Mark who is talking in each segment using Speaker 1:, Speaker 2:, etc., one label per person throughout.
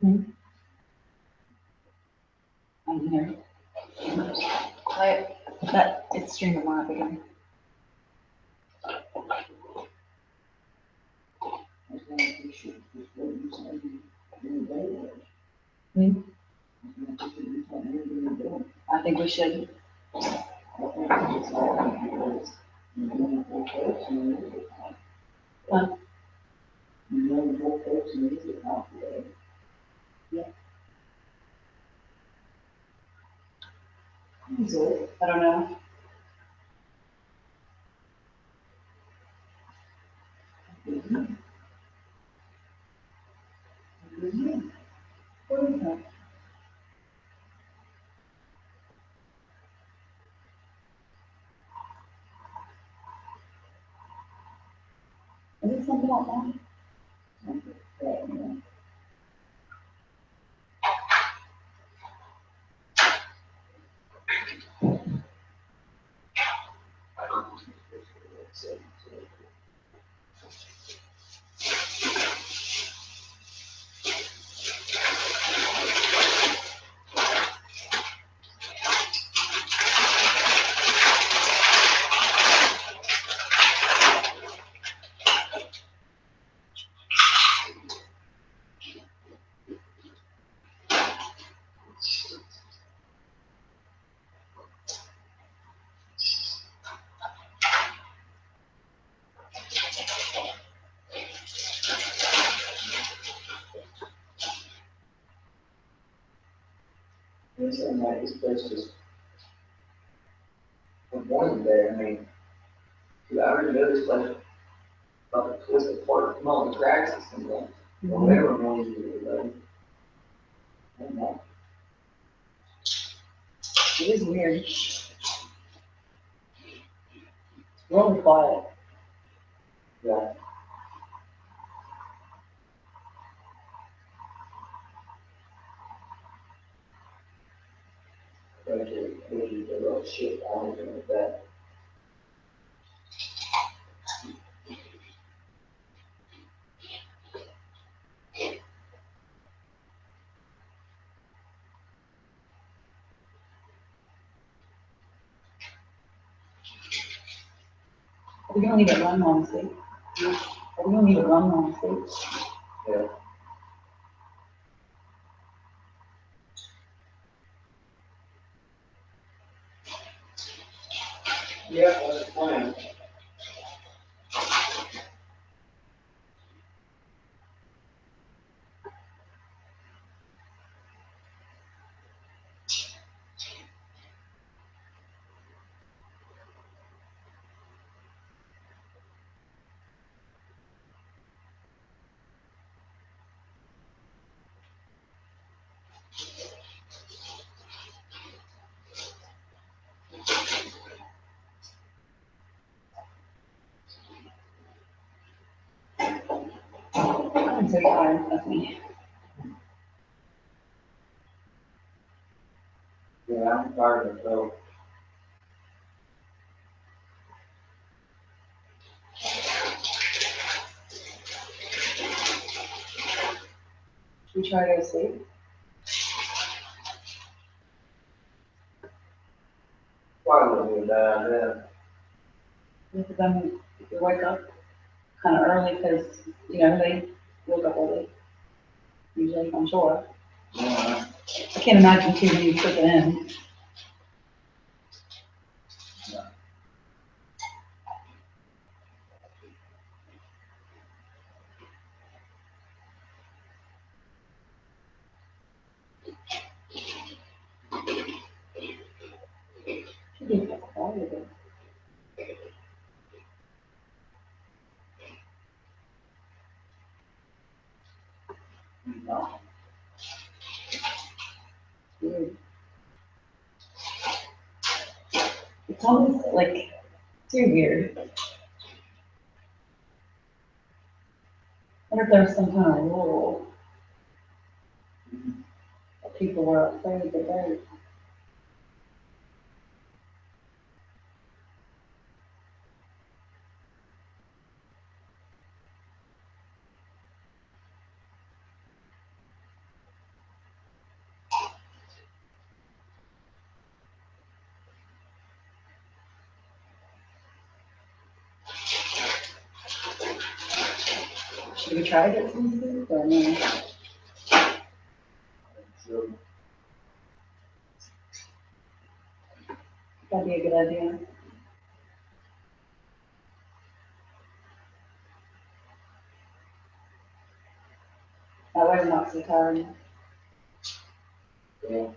Speaker 1: I'm here. It's streaming live again. I think we should. Huh? Yeah. I don't know. What is that? Is it something like that?
Speaker 2: This place just, from morning to day, I mean, 2 hours ago, this place about to twist apart from all the cracks and stuff like that. Or whatever noise you were like. I don't know.
Speaker 1: It is weird. It's really quiet.
Speaker 2: Yeah. Maybe a little shit, I don't even know that.
Speaker 1: Are we gonna leave it run on sleep? Are we gonna leave it run on sleep?
Speaker 2: Yeah. Yeah, that's the plan.
Speaker 1: I'm so tired of me.
Speaker 2: Yeah, I'm tired of it, though.
Speaker 1: Should we try to go to sleep?
Speaker 2: Probably be bad, yeah.
Speaker 1: Because then you wake up kind of early because, they woke up early. Usually, I'm sure.
Speaker 2: Yeah.
Speaker 1: I can't imagine too many tripping in. Should be quiet.
Speaker 2: No.
Speaker 1: Weird. It's almost like too weird. I wonder if there's some kind of rule that people were afraid that they. Should we try to get some food or no?
Speaker 2: So,
Speaker 1: That'd be a good idea. That way we're not so tired.
Speaker 2: yeah.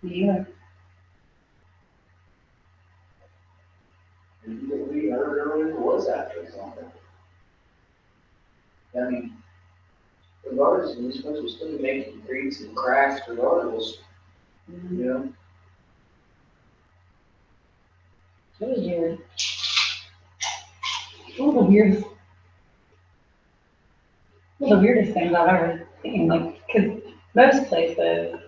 Speaker 1: Yeah.
Speaker 2: We heard earlier it was after something. I mean, regardless, you're supposed to still making creaks and cracks regardless, you know?
Speaker 1: It was weird. One of the weirdest things I've ever seen, like, cause most places,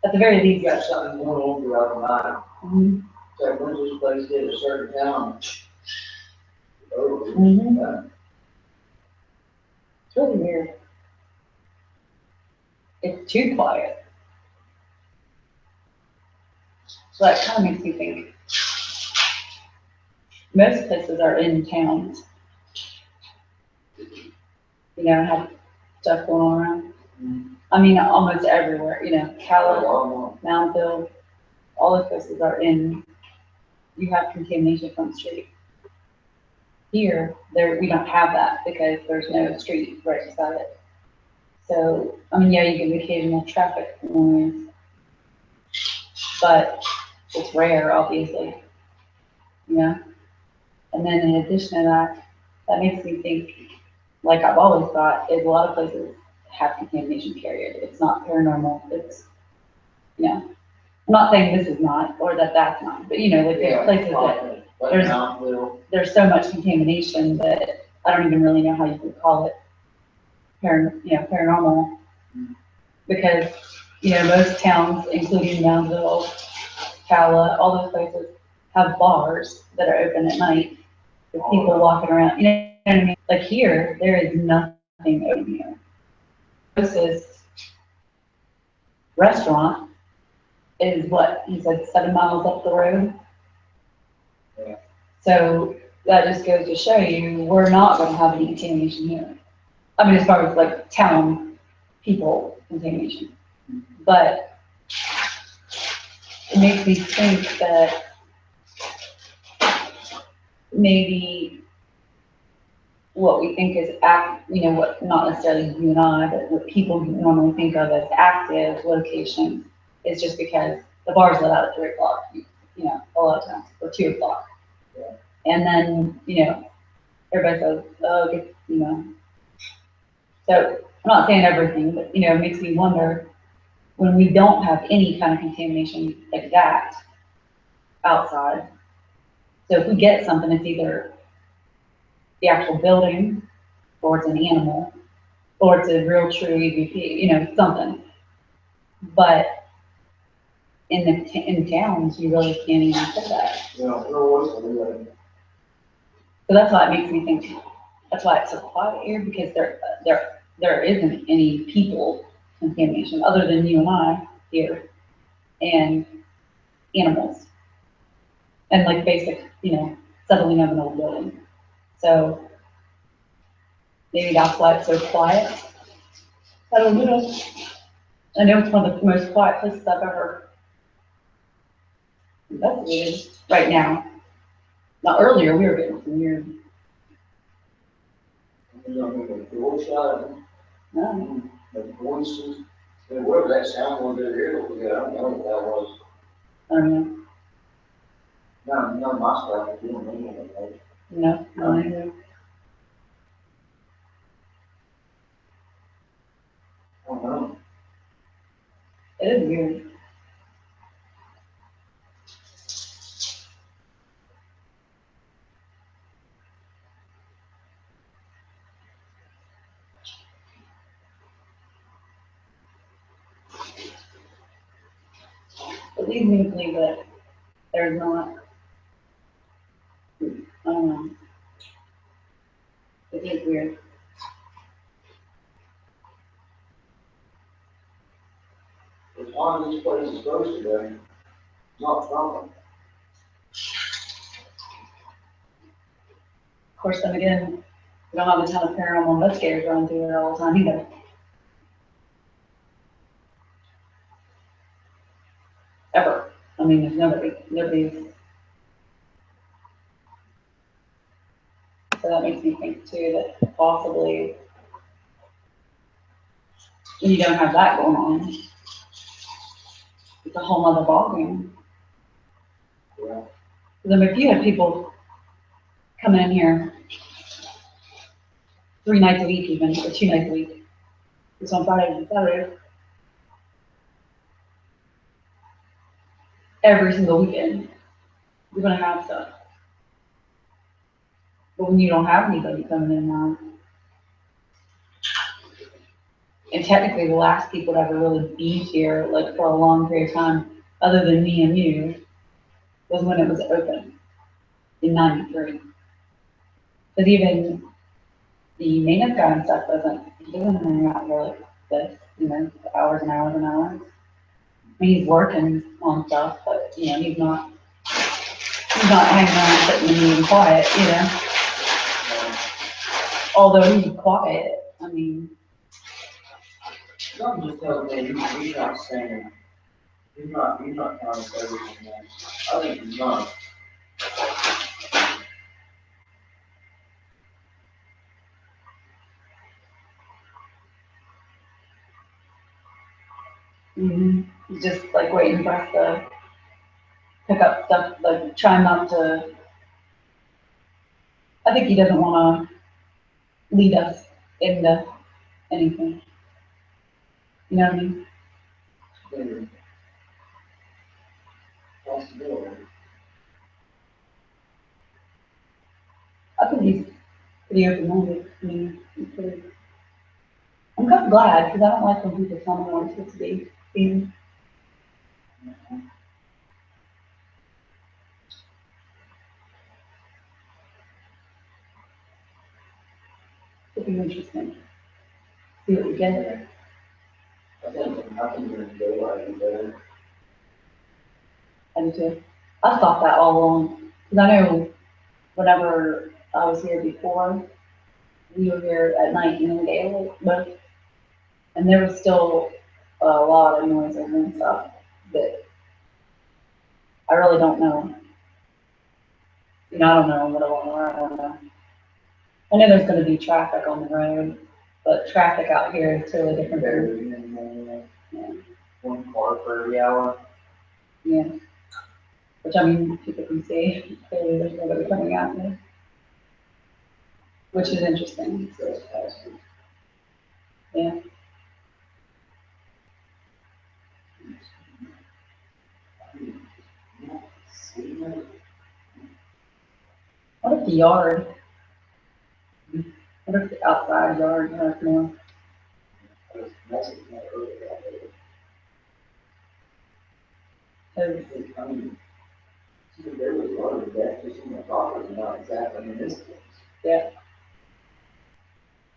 Speaker 1: at the very
Speaker 2: You
Speaker 1: least,
Speaker 2: got something going on throughout the night.
Speaker 1: mhm,
Speaker 2: It's like, when's this place get a certain town? Oh,
Speaker 1: mhm, it's really weird. It's too quiet. So that kind of makes me think, most places are in towns, you know, have stuff going on around. I mean, almost everywhere, you know, Cala, Mountville, all the places are in, you have contamination from the street. Here, we don't have that because there's no street right beside it. So, I mean, yeah, you get the occasional traffic noise, but it's rare, obviously, you know? And then in addition to that, that makes me think, like I've always thought, is a lot of places have contamination, period. It's not paranormal, it's, you know, I'm not saying this is not, or that that's not, but you know, like there's places that there's so much contamination that I don't even really know how you would call it paranormal. Because, you know, most towns, including Moundsville, Cala, all those places have bars that are open at night with people walking around, you know what I mean? Like here, there is nothing open here. Closest restaurant is what, he said 7 miles up the road?
Speaker 2: Yeah.
Speaker 1: So that just goes to show you, we're not gonna have any contamination here. I mean, as far as like town people contamination. But it makes me think that maybe what we think is what not necessarily you and I, but what people normally think of as active locations is just because the bars let out at 3 o'clock, you know, a lot of times, or 2 o'clock.
Speaker 2: Yeah.
Speaker 1: And then, you know, everybody says, oh, you know. So I'm not saying everything, but you know, it makes me wonder when we don't have any kind of contamination like that outside. So if we get something, it's either the actual building, or it's an animal, or it's a real true EVP, you know, something. But in towns, you really can't even say that.
Speaker 2: Yeah, there was a
Speaker 1: So that's why it makes me think, that's why it's so quiet here, because there isn't any people contamination other than you and I here, and animals. And like basic, you know, settling of an old building. So maybe that's why it's so quiet. I don't know. I know it's one of the most quiet places I've ever investigated right now. Now earlier we were getting some weird. No.
Speaker 2: The voices, and whatever that sound was there, I don't know what that was.
Speaker 1: I don't know.
Speaker 2: None of my stuff is doing anything, right?
Speaker 1: No, not either.
Speaker 2: I don't know.
Speaker 1: It is weird. It leads me to believe that there's not, I don't don't know. It is weird.
Speaker 2: As long as this place is supposed to be, not something.
Speaker 1: Of course, then again, we don't have a ton of paranormal investigators running through there all the time either. Ever. I mean, there's nobody's. So that makes me think too that possibly when you don't have that going on, it's a whole other ballgame.
Speaker 2: Yeah.
Speaker 1: Because if you had people coming in here 3 nights a week even, or 2 nights a week, it's on Fridays and Saturdays, every single weekend, you're gonna have stuff. But when you don't have anybody coming in now, and technically the last people to ever really be here, like for a long period of time, other than me and you, was when it was open in '93. But even the maintenance guy and stuff he doesn't hang out here like this, hours and hours and hours. I mean, he's working on stuff, but he's not hanging around sitting and being quiet, Although he's quiet, I mean.
Speaker 2: I'm just telling you, he's not saying, he's not counting everything, man. I think he's not.
Speaker 1: He's just like waiting for us to pick up stuff, like trying not to. I think he doesn't want to lead us into anything. You know what I mean?
Speaker 2: Maybe. Possibility.
Speaker 1: I think he's pretty open-minded. I mean, he's pretty. I'm kind of glad because I don't like when people tell me what I'm supposed to be being. It'd be interesting. See what we get.
Speaker 2: I think nothing during daylight is better.
Speaker 1: I do too. I've thought that all along. Because I know whenever I was here before, we were here at night and in the day, both. And there was still a lot of noises and stuff that I really don't know. I don't know what I want to, I don't know. I know there's going to be traffic on the road, but traffic out here is totally different.
Speaker 2: Better than one car per every hour.
Speaker 1: Yeah. Which I mean, people can see clearly there's nobody coming out there, which is interesting.
Speaker 2: Trespassing.
Speaker 1: Yeah. What if the yard? What if the outside yard has more?
Speaker 2: I was messing with that earlier.
Speaker 1: Because
Speaker 2: I mean, there was a lot of death just in the property, not exactly in this case.
Speaker 1: yeah.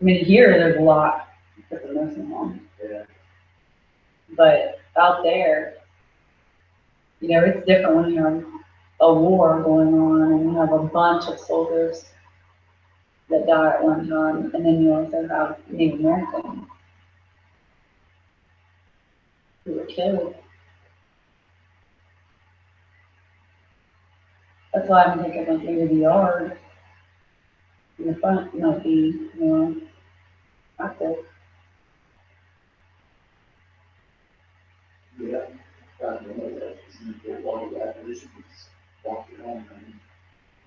Speaker 1: I mean, here there's a lot for the nursing home,
Speaker 2: Yeah.
Speaker 1: but out there, it's different when you have a war going on and you have a bunch of soldiers that die at one time, and then you also have Native Americans who were killed. That's why I'm thinking like maybe the yard in the front might be, active.
Speaker 2: Yeah. God, you know that. You get all the acquisitions, walk around and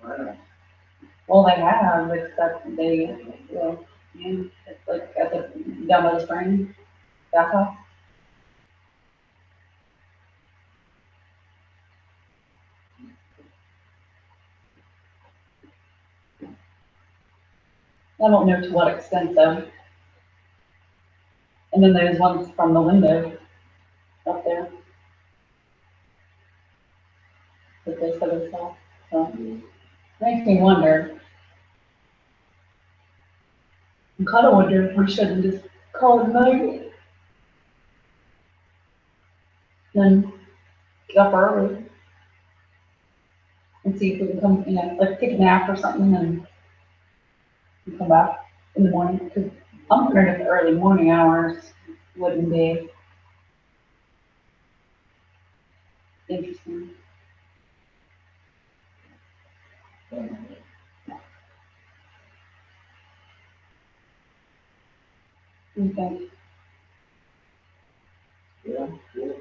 Speaker 2: run.
Speaker 1: Well, they have, except they, it's like at the, down by the spring, back off. I don't know to what extent though. And then there's ones from the window up there that they said they saw. So, Makes me wonder. I kind of wonder if we shouldn't just call it a night, then get up early and see if we can come, like take a nap or something and come back in the morning. Because I'm wondering if the early morning hours wouldn't be interesting. You think?
Speaker 2: Yeah, yeah.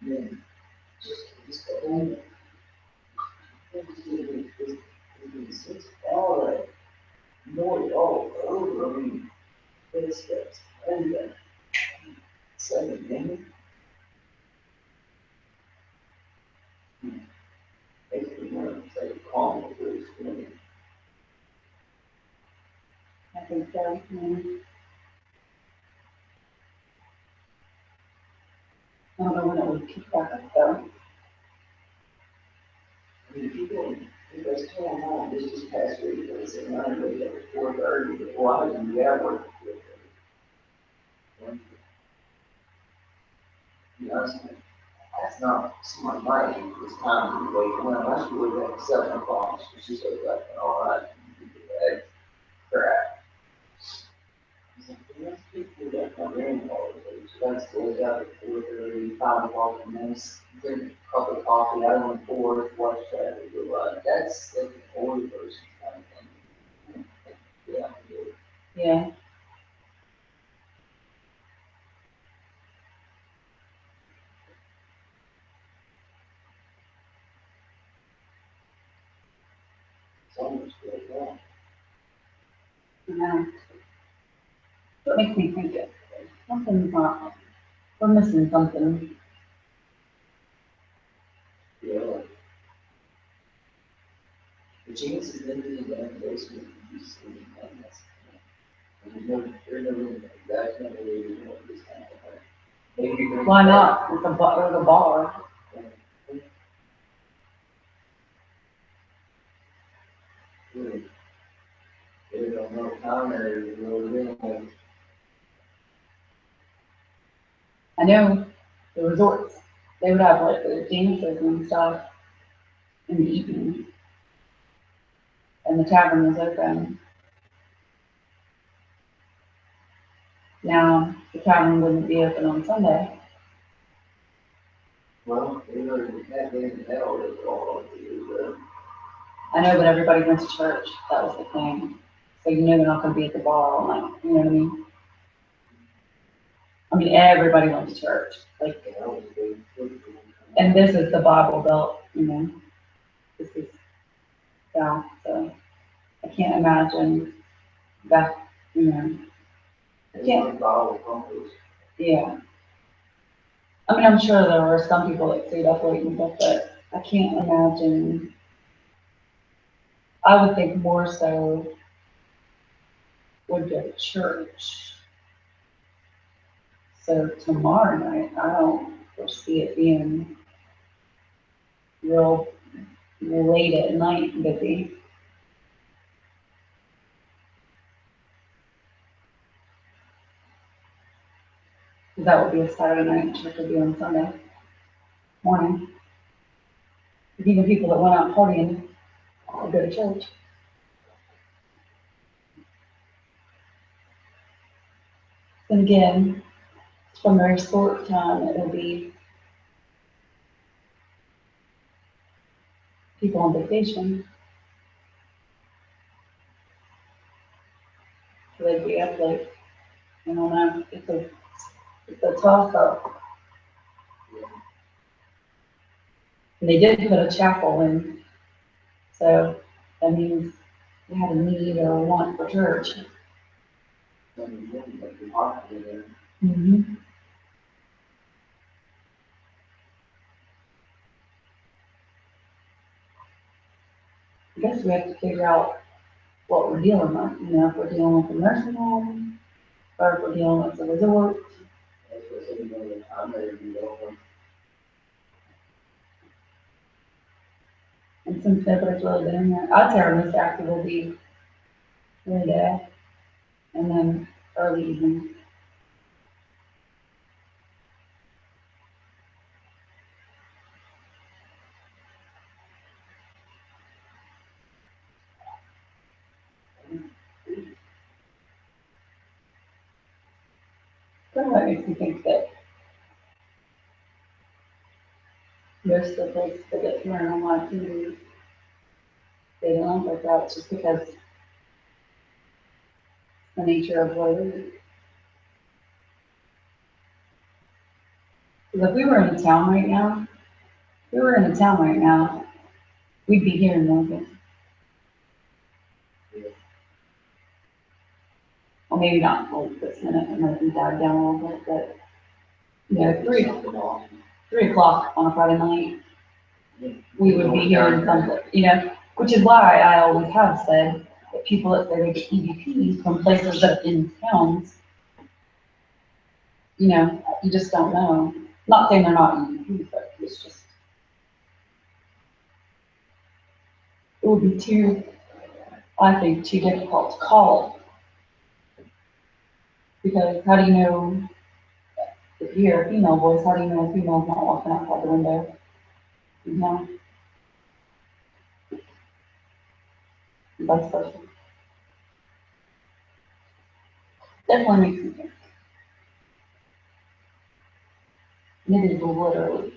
Speaker 2: Yeah. Just the whole, it's all that noise all over. I mean, footsteps, and that second thing, basically, say, calm the voice,
Speaker 1: I think so. I don't know when it would kick back up though.
Speaker 2: I mean, people, you guys tell them all, this just past week, they said, I'm ready at 4:30, before I can be at work. You know, that's not smart money, it's time to be waking up, I should wake up at 7 o'clock, it's just like, all right, that crap. It's like, let's keep doing that, my grandfather, so that's wake up at 4:30, 5 o'clock, and then drink a cup of coffee, I don't pour, watch traffic, go by, that's like an old person kind of thing. Yeah, I do.
Speaker 1: Yeah.
Speaker 2: It's almost like that.
Speaker 1: I know. It makes me think that something's not, we're missing something.
Speaker 2: Yeah, like, the chances that it is that basement, you sleep, and that's, there's no room, that's not the way you want this happen. Maybe bring.
Speaker 1: Why not? It's a bar.
Speaker 2: Really, they don't know counter, you know, really,
Speaker 1: I know the resorts, they would have like the dances and stuff in the evening, and the tavern was open. Now, the tavern wouldn't be open on Sunday.
Speaker 2: well, they know that they in hell, that's all they do,
Speaker 1: I know, but everybody went to church. That was the thing. So you know they're not going to be at the bar all night. You know what I mean? I mean, everybody went to church. Like,
Speaker 2: but that was a big foot.
Speaker 1: and this is the Bible Belt. This is South. So I can't imagine that.
Speaker 2: It's
Speaker 1: Yeah.
Speaker 2: like bottle pumpers.
Speaker 1: Yeah. I mean, I'm sure there were some people that stayed up late and stuff, but I can't imagine. I would think more so would go to church. So tomorrow night, I don't foresee it being real late at night busy. 'Cause that would be a Saturday night, and church would be on Sunday morning. Even people that went out partying would go to church. And again, from their sport time, it will be people on vacation. So they'd be up late. I don't know. It's a toss up. And they did put a chapel in, so that means they had a need or a want for church. Mm-hmm. guess we have to figure out what we're dealing with, you know, if we're dealing with a nursing home, or if we're dealing with a resort.
Speaker 2: That's what I said, I'm ready to be open.
Speaker 1: And since nobody's really been in there, I'd say our most active will be midday, and then early evening. So that makes me think that most of the places that get paranormal on TV, they don't look like that, it's just because the nature of what it is. Because if we were in a town right now, we'd be hearing noises. Well, maybe not like this minute, it might be died down a little bit, but, you know, 3 o'clock on a Friday night, we would be hearing something, you know, which is why I always have said that people that say they get EVPs from places that are in towns, you know, you just don't know. Not saying they're not EVPs, but it's just, it would be too, I think, too difficult to call. Because how do you know if you hear a female voice, how do you know a female's not walking outside the window? You know? Vice versa. Definitely makes me think. Maybe it's literally.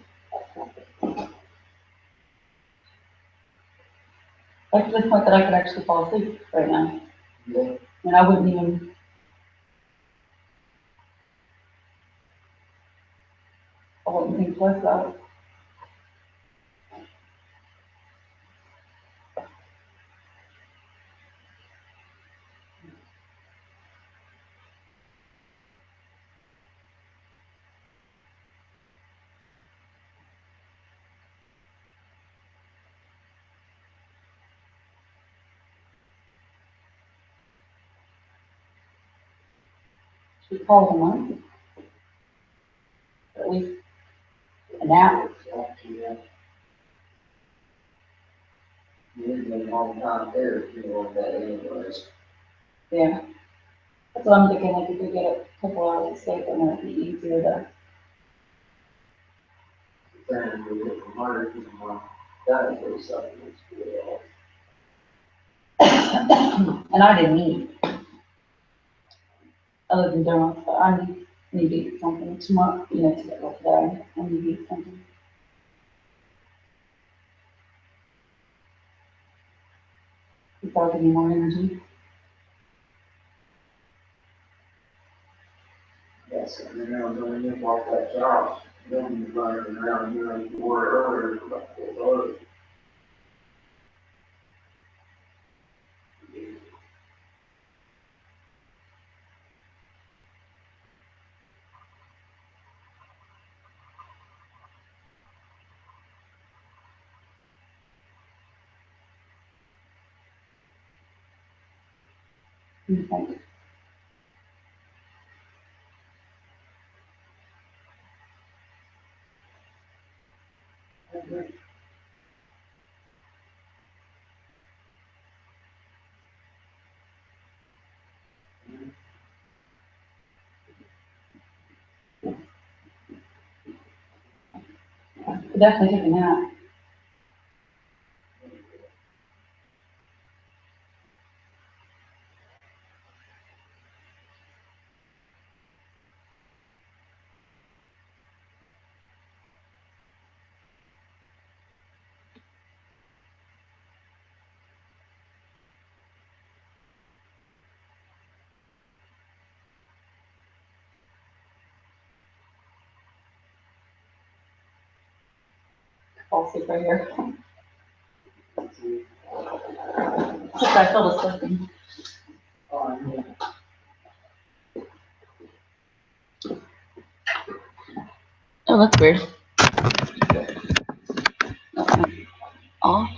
Speaker 1: Like to the point that I could actually fall asleep right now.
Speaker 2: Yeah.
Speaker 1: And I wouldn't even. I wouldn't think twice about it. Should we call it a month? At least a nap.
Speaker 2: Yeah. You've been a long time there, you know, that anyways.
Speaker 1: Yeah. That's what I'm thinking, like if we get a couple hours of sleep, then it'd be easier to.
Speaker 2: Then we get from harder to more, that is something that's good.
Speaker 1: And I didn't eat. Other than donuts, but I need to eat something tomorrow, you know, today. I need to eat something. Before I get any more energy.
Speaker 2: Yes, and then when you walk that job, then you're running around, you know, you were earlier, but it's early.
Speaker 1: Okay. Definitely take a nap. Fall asleep right here. I fell asleep. Oh, that's weird. Off.